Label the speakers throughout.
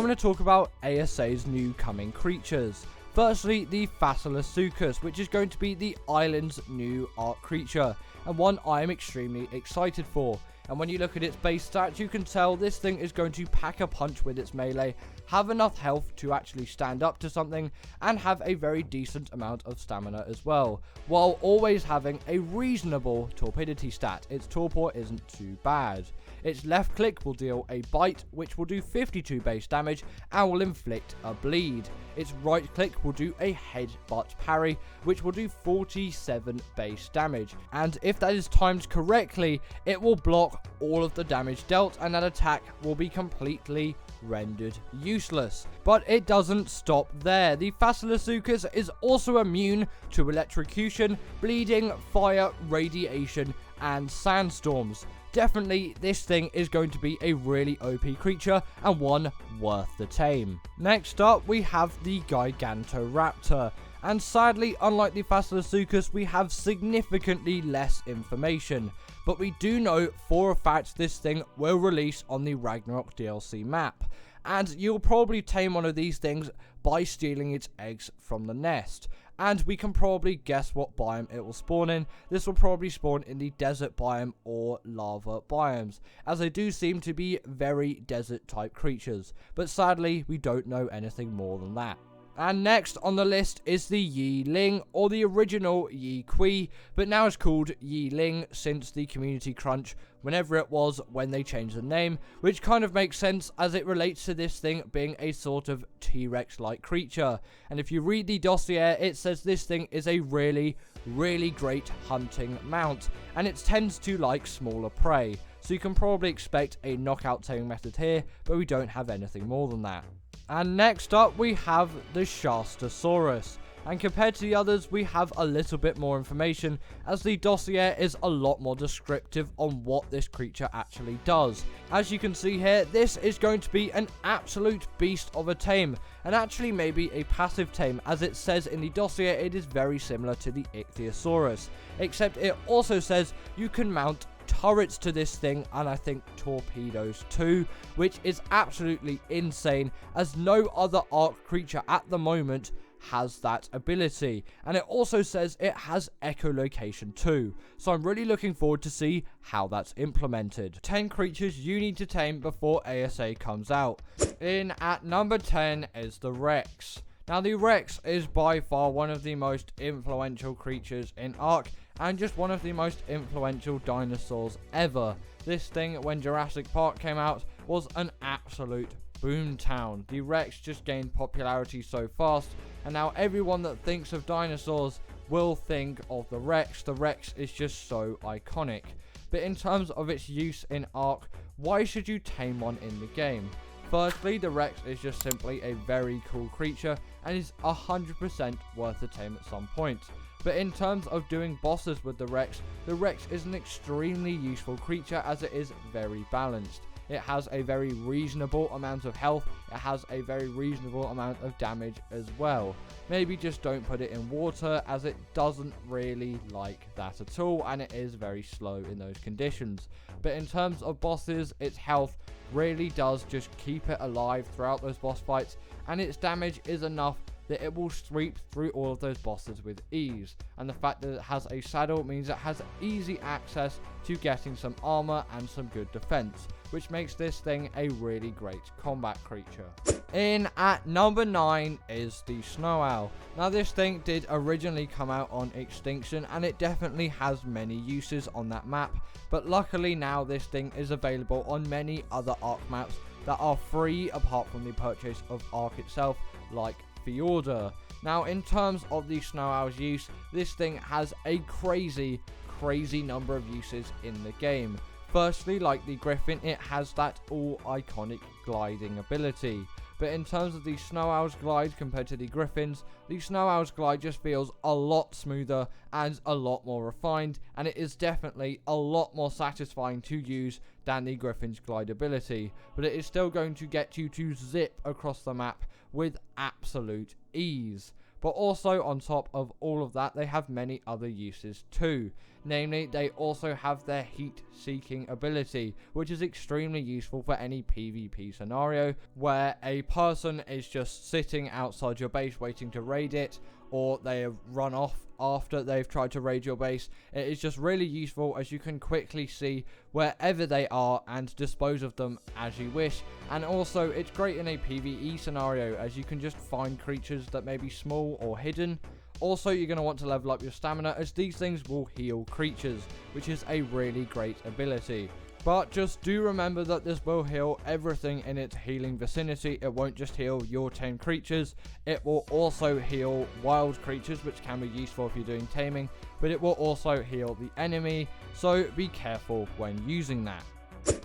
Speaker 1: I'm going to talk about ASA's new coming creatures. Firstly, the Filas Suus, which is going to be the island's new art creature, and one I am extremely excited for. And when you look at its base stats, you can tell this thing is going to pack a punch with its melee, have enough health to actually stand up to something, and have a very decent amount of stamina as well, while always having a reasonable torpidity stat. Its torpor isn't too bad. Its left click will deal a bite, which will do 52 base damage and will inflict a bleed. Its right click will do a headbutt parry, which will do 47 base damage. And if that is timed correctly, it will block all of the damage dealt, and that attack will be completely rendered useless. But it doesn't stop there. The Filas Suus is also immune to electrocution, bleeding, fire, radiation, and sandstorms. Definitely, this thing is going to be a really OP creature and one worth the tame. Next up, we have the Gigantoraptor. And sadly, unlike the Filas Suus, we have significantly less information. But we do know for a fact this thing will release on the Raasclark DLC map. And you'll probably tame one of these things by stealing its eggs from the nest. And we can probably guess what biome it will spawn in. This will probably spawn in the desert biome or lava biomes, as they do seem to be very desert type creatures. But sadly, we don't know anything more than that. And next on the list is the Ling, or the original Kui, but now it's called Ling since the community crunch, whenever it was when they changed the name, which kind of makes sense as it relates to this thing being a sort of T-Rex-like creature. And if you read the dossier, it says this thing is a really great hunting mount, and it tends to like smaller prey. So you can probably expect a knockout taming method here, but we don't have anything more than that. And next up, we have the Stalker. And compared to the others, we have a little bit more information, as the dossier is a lot more descriptive on what this creature actually does. As you can see here, this is going to be an absolute beast of a tame, and actually maybe a passive tame, as it says in the dossier it is very similar to the Ichthyosaurus, except it also says you can mount turrets to this thing, and I think torpedoes too, which is absolutely insane, as no other arc creature at the moment has that ability. And it also says it has echolocation too, so I'm really looking forward to see how that's implemented. 10 creatures you need to tame before ASA comes out. In at number 10 is the Rex. Now the Rex is by far one of the most influential creatures in Ark, and just one of the most influential dinosaurs ever. This thing, when Jurassic Park came out, was an absolute boomtown. The Rex just gained popularity so fast, and now everyone that thinks of dinosaurs will think of the Rex. The Rex is just so iconic. But in terms of its use in Ark, why should you tame one in the game? Firstly, the Rex is just simply a very cool creature and is 100% worth the tame at some point. But in terms of doing bosses with the Rex is an extremely useful creature, as it is very balanced. It has a very reasonable amount of health, it has a very reasonable amount of damage as well. Maybe just don't put it in water, as it doesn't really like that at all, and it is very slow in those conditions. But in terms of bosses, its health really does just keep it alive throughout those boss fights, and its damage is enough that it will sweep through all of those bosses with ease. And the fact that it has a saddle means it has easy access to getting some armor and some good defense, which makes this thing a really great combat creature. In at number 9 is the Snowowl. Now this thing did originally come out on Extinction, and it definitely has many uses on that map, but luckily now this thing is available on many other Ark maps that are free apart from the purchase of Ark itself, like Fjordur. Now in terms of the Snowowl's use, this thing has a crazy number of uses in the game. Firstly, like the Griffin, it has that all iconic gliding ability. But in terms of the Snowowl's glide compared to the Griffin's, the Snowowl's glide just feels a lot smoother and a lot more refined, and it is definitely a lot more satisfying to use than the Griffin's glide ability. But it is still going to get you to zip across the map with absolute ease. But also on top of all of that, they have many other uses too. Namely, they also have their heat seeking ability, which is extremely useful for any PvP scenario where a person is just sitting outside your base waiting to raid it, or they have run off after they've tried to raid your base. It is just really useful as you can quickly see wherever they are and dispose of them as you wish. And also it's great in a PvE scenario as you can just find creatures that may be small or hidden. Also, you're going to want to level up your stamina as these things will heal creatures, which is a really great ability. But just do remember that this will heal everything in its healing vicinity. It won't just heal your tame creatures, it will also heal wild creatures, which can be useful if you're doing taming, but it will also heal the enemy, so be careful when using that.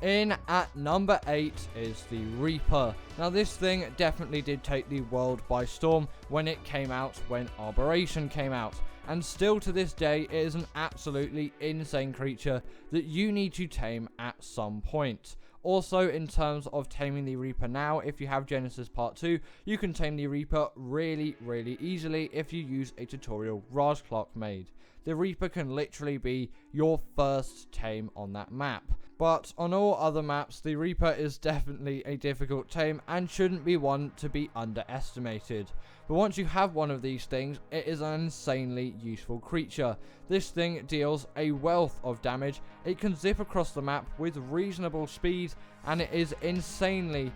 Speaker 1: In at number 8 is the Reaper. Now this thing definitely did take the world by storm when it came out, when Arboration came out. And still to this day, it is an absolutely insane creature that you need to tame at some point. Also, in terms of taming the Reaper now, if you have Genesis Part 2, you can tame the Reaper really easily if you use a tutorial Raasclark made. The Reaper can literally be your first tame on that map. But on all other maps, the Reaper is definitely a difficult tame and shouldn't be one to be underestimated. But once you have one of these things, it is an insanely useful creature. This thing deals a wealth of damage, it can zip across the map with reasonable speed, and it is insanely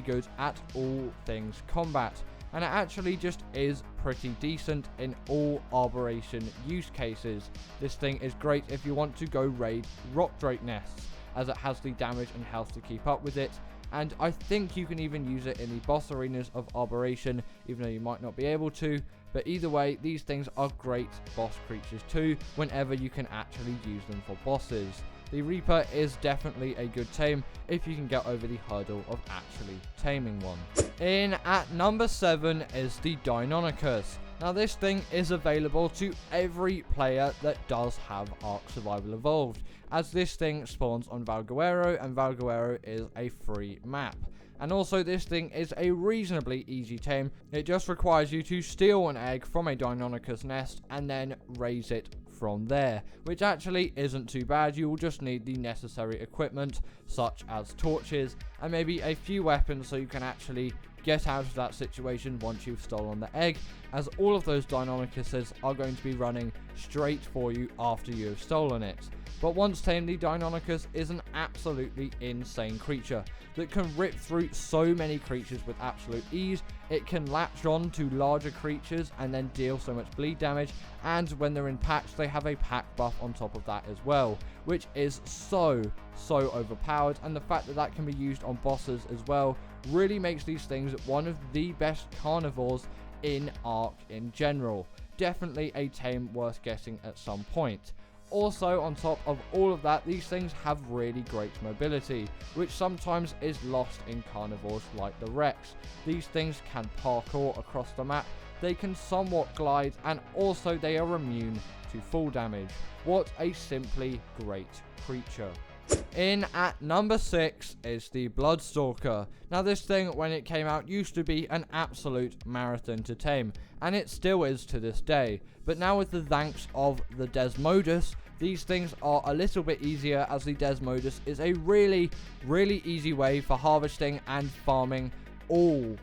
Speaker 1: good at all things combat. And it actually just is pretty decent in all Arboration use cases. This thing is great if you want to go raid rock drake nests, as it has the damage and health to keep up with it. And I think you can even use it in the boss arenas of Arboration, even though you might not be able to. But either way, these things are great boss creatures too, whenever you can actually use them for bosses. The Reaper is definitely a good tame if you can get over the hurdle of actually taming one. In at number 7 is the Deinonychus. Now this thing is available to every player that does have Ark Survival Evolved, as this thing spawns on Valguero, and Valguero is a free map. And also this thing is a reasonably easy tame. It just requires you to steal an egg from a Deinonychus nest and then raise it from there, which actually isn't too bad. You will just need the necessary equipment such as torches and maybe a few weapons so you can actually get out of that situation once you've stolen the egg, as all of those Deinonychuses are going to be running straight for you after you have stolen it. But once tamed, the Deinonychus is an absolutely insane creature that can rip through so many creatures with absolute ease. It can latch on to larger creatures and then deal so much bleed damage, and when they're in packs, they have a pack buff on top of that as well, which is so overpowered. And the fact that that can be used on bosses as well really makes these things one of the best carnivores in Ark in general. Definitely a tame worth getting at some point. Also, on top of all of that, these things have really great mobility, which sometimes is lost in carnivores like the Rex. These things can parkour across the map, they can somewhat glide, and also they are immune to fall damage. What a simply great creature. In at number 6 is the Stalker. Now this thing, when it came out, used to be an absolute marathon to tame, and it still is to this day. But now with the thanks of the Desmodus, these things are a little bit easier, as the Desmodus is a really easy way for harvesting and farming all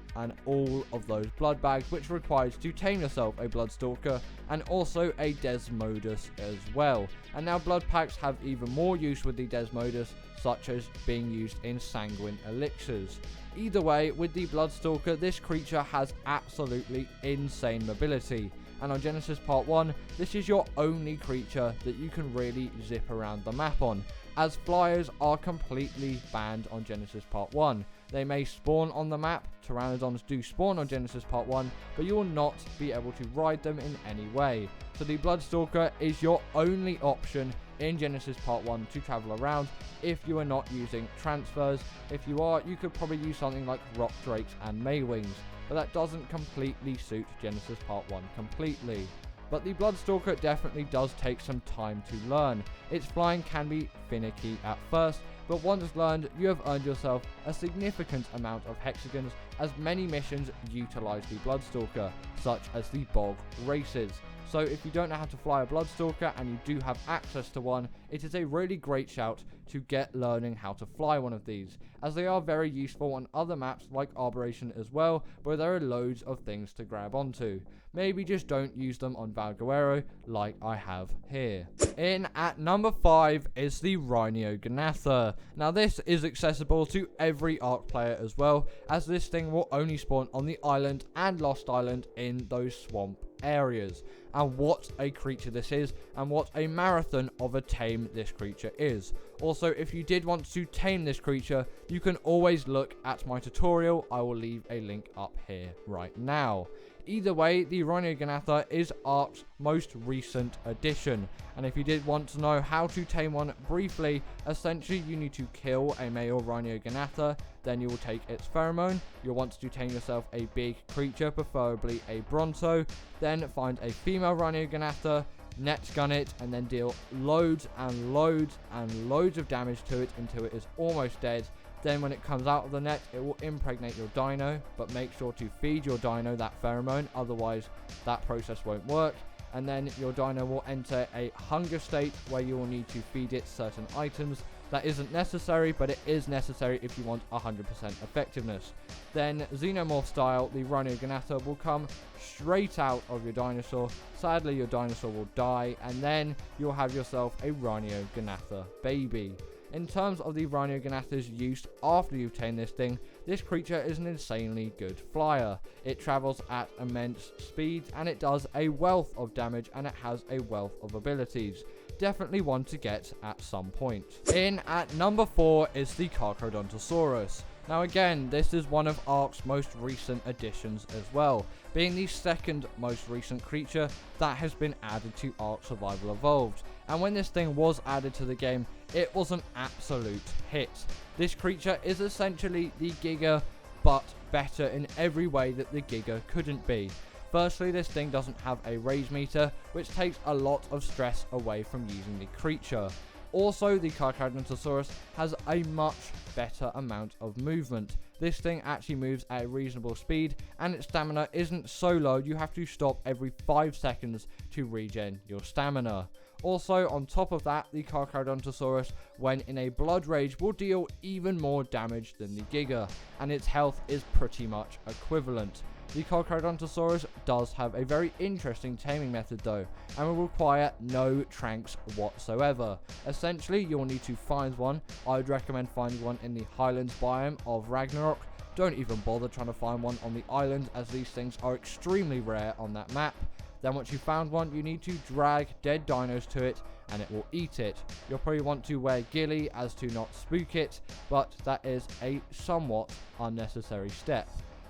Speaker 1: of those blood bags, which requires to tame yourself a Stalker and also a Desmodus as well. And now blood packs have even more use with the Desmodus, such as being used in sanguine elixirs. Either way, with the Stalker, this creature has absolutely insane mobility. And on Genesis Part 1, this is your only creature that you can really zip around the map on, as flyers are completely banned on Genesis Part 1. They may spawn on the map, Pteranodons do spawn on Genesis Part 1, but you will not be able to ride them in any way. So the Stalker is your only option in Genesis Part 1 to travel around if you are not using transfers. If you are, you could probably use something like rock drakes and Maywings, but that doesn't completely suit Genesis Part 1 completely. But the Stalker definitely does take some time to learn. Its flying can be finicky at first, but once learned, you have earned yourself a significant amount of hexagons as many missions utilize the Bloodstalker, such as the bog races. So if you don't know how to fly a Bloodstalker and you do have access to one, it is a really great shout to get learning how to fly one of these, as they are very useful on other maps like Arboration as well, where there are loads of things to grab onto. Maybe just don't use them on Valguero like I have here. In at number 5 is the Rano Gatha. Now this is accessible to every Ark player as well, as this thing will only spawn on the island and Lost Island in those swamp areas. And what a creature this is, and what a marathon of a tame this creature is. Also, if you did want to tame this creature, you can always look at my tutorial. I will leave a link up here right now. Either way, the Rano Gatha is Ark's most recent addition, and if you did want to know how to tame one briefly, essentially you need to kill a male Rano Gatha, then you will take its pheromone. You'll want to tame yourself a big creature, preferably a Bronto, then find a female Rano Gatha, net gun it, and then deal loads and loads and loads of damage to it until it is almost dead. Then when it comes out of the net, it will impregnate your dino, but make sure to feed your dino that pheromone, otherwise that process won't work. And then your dino will enter a hunger state where you will need to feed it certain items. That isn't necessary, but it is necessary if you want 100% effectiveness. Then Xenomorph style, the Rano Gatha will come straight out of your dinosaur. Sadly, your dinosaur will die, and then you'll have yourself a Rano Gatha baby. In terms of the Rano Gatha's use after you've tamed this thing, this creature is an insanely good flyer. It travels at immense speeds, and it does a wealth of damage, and it has a wealth of abilities. Definitely one to get at some point. In at number 4 is the Kronosaurus. Now again, this is one of Ark's most recent additions as well, being the second most recent creature that has been added to Ark Survival Evolved. And when this thing was added to the game, it was an absolute hit. This creature is essentially the Giga, but better in every way that the Giga couldn't be. Firstly, this thing doesn't have a rage meter, which takes a lot of stress away from using the creature. Also, the Kronosaurus has a much better amount of movement. This thing actually moves at a reasonable speed, and its stamina isn't so low you have to stop every 5 seconds to regen your stamina. Also, on top of that, the Kronosaurus, when in a blood rage, will deal even more damage than the Giga, and its health is pretty much equivalent. The Kronosaurus does have a very interesting taming method though, and will require no tranks whatsoever. Essentially, you'll need to find one. I'd recommend finding one in the Highlands biome of Raasclark. Don't even bother trying to find one on the island, as these things are extremely rare on that map. Then once you found one, you need to drag dead dinos to it, and it will eat it. You'll probably want to wear ghillie as to not spook it, but that is a somewhat unnecessary step.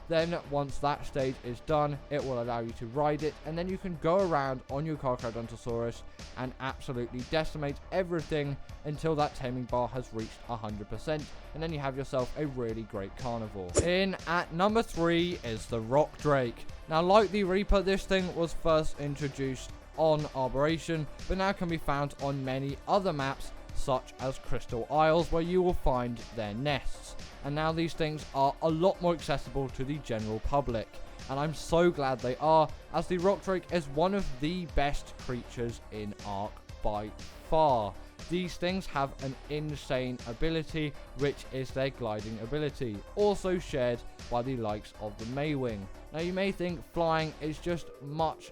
Speaker 1: Then once that stage is done, it will allow you to ride it, and then you can go around on your Kronosaurus and absolutely decimate everything until that taming bar has reached 100%, and then you have yourself a really great carnivore. In at number 3 is the Rock Drake. Now, like the Reaper, this thing was first introduced on Arboration, but now can be found on many other maps such as Crystal Isles, where you will find their nests. And now these things are a lot more accessible to the general public, and I'm so glad they are, as the Rock Drake is one of the best creatures in Ark by far. These things have an insane ability, which is their gliding ability, also shared by the likes of the Maywing. Now you may think flying is just much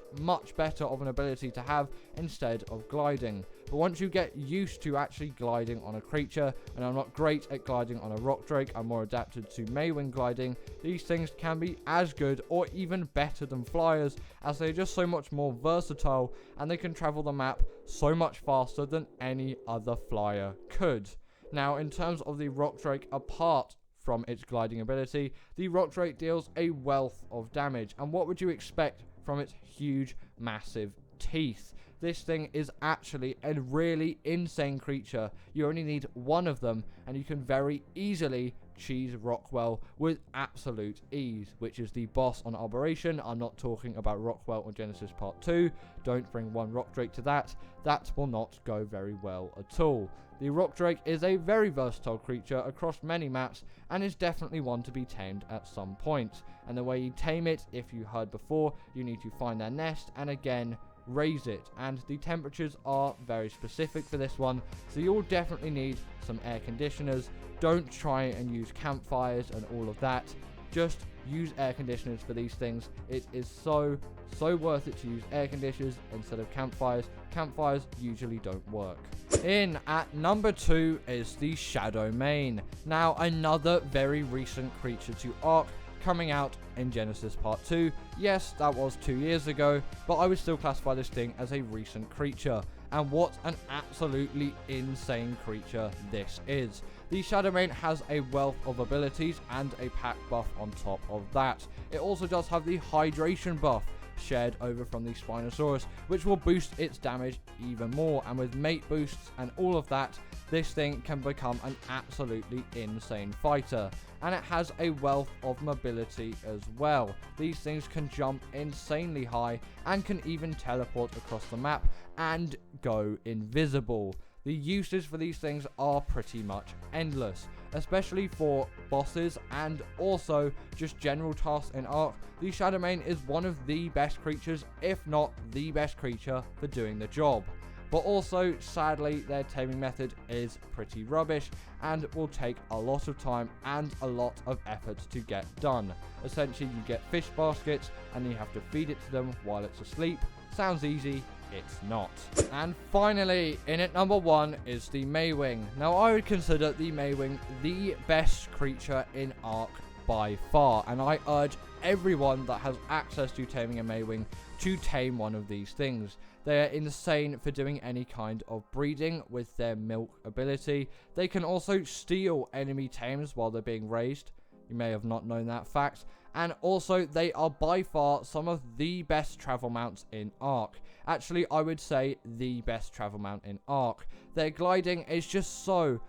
Speaker 1: better of an ability to have instead of gliding, but once you get used to actually gliding on a creature, and I'm not great at gliding on a Rock Drake, I'm more adapted to Maywing gliding, these things can be as good or even better than flyers, as they're just so much more versatile, and they can travel the map so much faster than any other flyer could. Now, in terms of the Rock Drake, apart from its gliding ability, the Rock Drake deals a wealth of damage, and what would you expect from its huge, massive teeth? This thing is actually a really insane creature. You only need one of them, and you can very easily cheese Rockwell with absolute ease, which is the boss on Operation. I'm not talking about Rockwell on Genesis Part 2. Don't bring one Rock Drake to that. That will not go very well at all. The Rock Drake is a very versatile creature across many maps and is definitely one to be tamed at some point. And the way you tame it, if you heard before, you need to find their nest and again raise it, and the temperatures are very specific for this one, so you'll definitely need some air conditioners. Don't try and use campfires and all of that. Just use air conditioners for these things. It is so worth it to use air conditioners instead of campfires. Campfires usually don't work. In at number 2 is the Shadow Mane. Now, another very recent creature to Ark, coming out in Genesis Part 2. Yes, that was 2 years ago, but I would still classify this thing as a recent creature. And what an absolutely insane creature this is. The Shadow Mane has a wealth of abilities and a pack buff on top of that. It also does have the hydration buff shared over from the Spinosaurus, which will boost its damage even more, and with mate boosts and all of that, this thing can become an absolutely insane fighter. And it has a wealth of mobility as well. These things can jump insanely high and can even teleport across the map and go invisible. The uses for these things are pretty much endless, especially for bosses and also just general tasks in Ark. The Shadow Mane is one of the best creatures, if not the best creature, for doing the job. But also, sadly, their taming method is pretty rubbish and will take a lot of time and a lot of effort to get done. Essentially, you get fish baskets and you have to feed it to them while it's asleep. Sounds easy, it's not. And finally, in at number 1 is the Maywing. Now, I would consider the Maywing the best creature in Ark by far, and I urge everyone that has access to taming a Maywing to tame one of these things. They are insane for doing any kind of breeding with their milk ability. They can also steal enemy tames while they're being raised. You may have not known that fact. And also, they are by far some of the best travel mounts in Ark. Actually, I would say the best travel mount in Ark. Their gliding is just so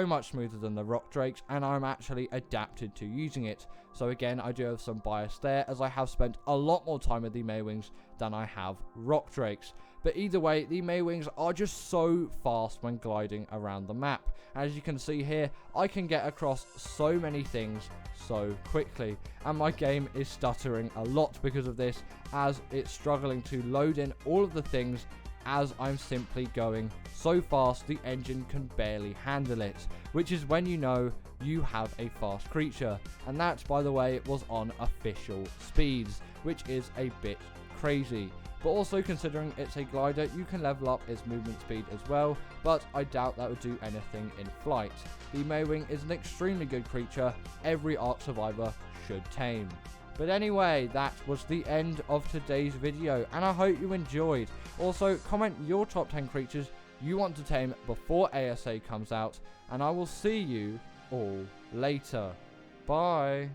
Speaker 1: much smoother than the Rock Drakes, and I'm actually adapted to using it. So again, I do have some bias there, as I have spent a lot more time with the Maywings than I have Rock Drakes. But either way, the Maywings are just so fast when gliding around the map. As you can see here, I can get across so many things so quickly, and my game is stuttering a lot because of this, as it's struggling to load in all of the things, as I'm simply going so fast the engine can barely handle it, which is when you know you have a fast creature. And that, by the way, was on official speeds, which is a bit crazy. But also, considering it's a glider, you can level up its movement speed as well, but I doubt that would do anything in flight. The Maywing is an extremely good creature every Ark survivor should tame. But anyway, that was the end of today's video, and I hope you enjoyed. Also, comment your top 10 creatures you want to tame before ASA comes out, and I will see you all later. Bye.